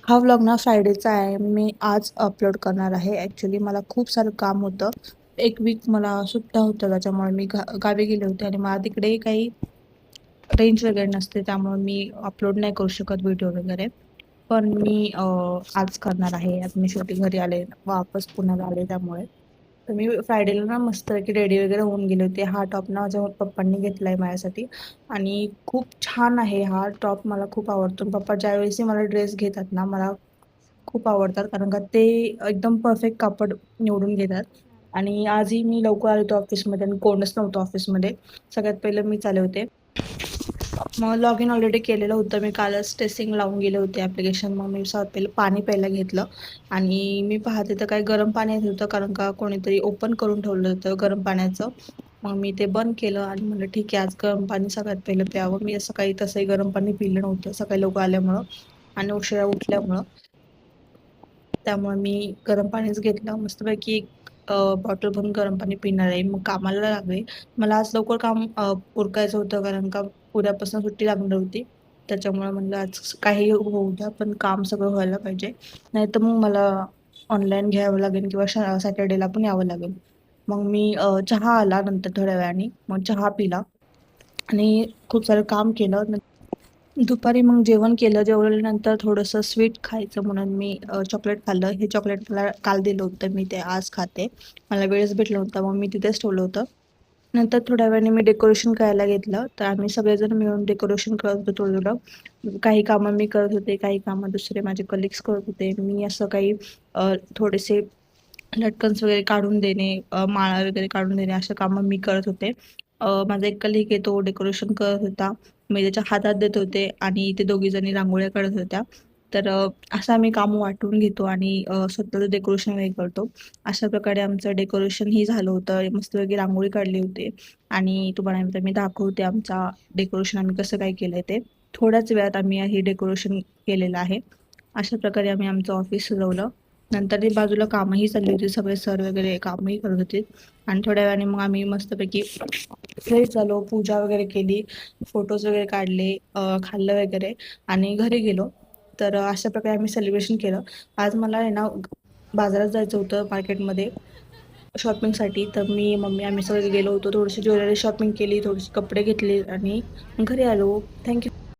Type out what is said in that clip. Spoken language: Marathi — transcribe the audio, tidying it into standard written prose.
हा व्लॉग ना फ्रायडेचा आहे. मी आज अपलोड करणार आहे. ॲक्च्युली मला खूप सारं काम होतं. एक वीक मला सुट्ट्या होत्या, त्याच्यामुळे मी गावी गेले होते आणि मला तिकडे काही रेंज वगैरे नसते, त्यामुळे मी अपलोड नाही करू शकत व्हिडिओ वगैरे. पण मी आज करणार आहे. आज मी शेवटी घरी आले, वापस पुण्याला आले, त्यामुळे तर मी फ्रायडेला ना मस्तपैकी रेडी वगैरे होऊन गेले होते. हा टॉप ना माझ्या पप्पांनी घेतला आहे माझ्यासाठी आणि खूप छान आहे हा टॉप. मला खूप आवडतो. पप्पा ज्यावेळेसही मला ड्रेस घेतात ना, मला खूप आवडतात, कारण का ते एकदम परफेक्ट कापड निवडून घेतात. आणि आजही मी लवकर आले होते ऑफिसमध्ये आणि कोणच नव्हतं ऑफिसमध्ये. सगळ्यात पहिलं मीच आले होते. मग लॉग इन ऑलरेडी केलेलं होतं. मी कालच टेस्टिंग लावून गेले होते ॲप्लिकेशन. मग मी सर्वात पहिलं पाणी प्यायला घेतलं आणि मी पाहते तर काही गरम पाणी येत होतं, कारण का कोणीतरी ओपन करून ठेवलं होतं गरम पाण्याचं. मग मी ते बंद केलं आणि म्हणलं ठीक आहे, आज गरम पाणी सगळ्यात पहिलं प्यावं. मी असं काही तसंही गरम पाणी पिलं नव्हतं सकाळी लवकर आल्यामुळं आणि उशिरा उठल्यामुळं. त्यामुळे मी गरम पाणीच घेतलं. मस्तपैकी एक बॉटल भरून गरम पाणी पिणार आहे. मग कामाला लागले. मला आज लवकर काम उरकायचं होतं, कारण का उद्यापासून सुट्टी लागणार होती. त्याच्यामुळे म्हणलं आज काही होऊ द्या, पण काम सगळं व्हायला पाहिजे. नाहीतर मग मला ऑनलाईन घ्यावं लागेल किंवा सॅटर्डेला पण यावं लागेल. मग मी चहा आला नंतर थोड्या वेळाने. मग चहा पिला आणि खूप सारं काम केलं. दुपारी मग जेवण केलं. जेवल्यानंतर थोडंसं स्वीट खायचं म्हणून मी चॉकलेट खाल्लं. हे चॉकलेट मला काल दिलं होतं, मी ते आज खाते. मला वेळच भेटला नव्हता, मग मी तिथेच ठेवलं होतं. नंतर थोड्या वेळाने मी डेकोरेशन करायला घेतलं. तर आम्ही सगळेजण मिळून डेकोरेशन करत होतो थोडं-थोडं. काही कामं मी करत होते, काही कामं दुसरे माझे कलीग्स करत होते. मी असं काही थोडेसे लटकन्स वगैरे काढून देणे, माळा वगैरे काढून देणे, अशा कामं मी करत होते. माझा एक कलीग आहे, तो डेकोरेशन करत होता. मी त्याच्या हातात देत होते आणि ते दोघीजणी रांगोळ्या काढत होत्या. तर असं आम्ही कामं वाटून घेतो आणि स्वतःचं डेकोरेशन वगैरे करतो. अशा प्रकारे आमचं डेकोरेशनही झालं होतं. मस्तपैकी रांगोळी काढली होती आणि तुम्हाला मी दाखवते आमचा डेकोरेशन आम्ही कसं काय केलंय ते. थोड्याच वेळात आम्ही हे डेकोरेशन केलेलं आहे. अशा प्रकारे आम्ही आमचं ऑफिस सजवलं. नंतर ती बाजूला कामंही चालली होती. सगळे सर वगैरे कामही करत होते आणि थोड्या वेळाने मग आम्ही मस्तपैकी फ्रेश झालो, पूजा वगैरे केली, फोटोज वगैरे काढले, खाल्लं वगैरे आणि घरी गेलो. तर अशा प्रकारे आम्ही सेलिब्रेशन केलं. आज मला आहे ना बाजारात जायचं होतं मार्केटमध्ये शॉपिंगसाठी. तर मी, मम्मी आम्ही सगळे गेलो होतो. थोडीशी ज्वेलरी शॉपिंग केली, थोडेसे कपडे घेतले आणि घरी आलो. थँक्यू.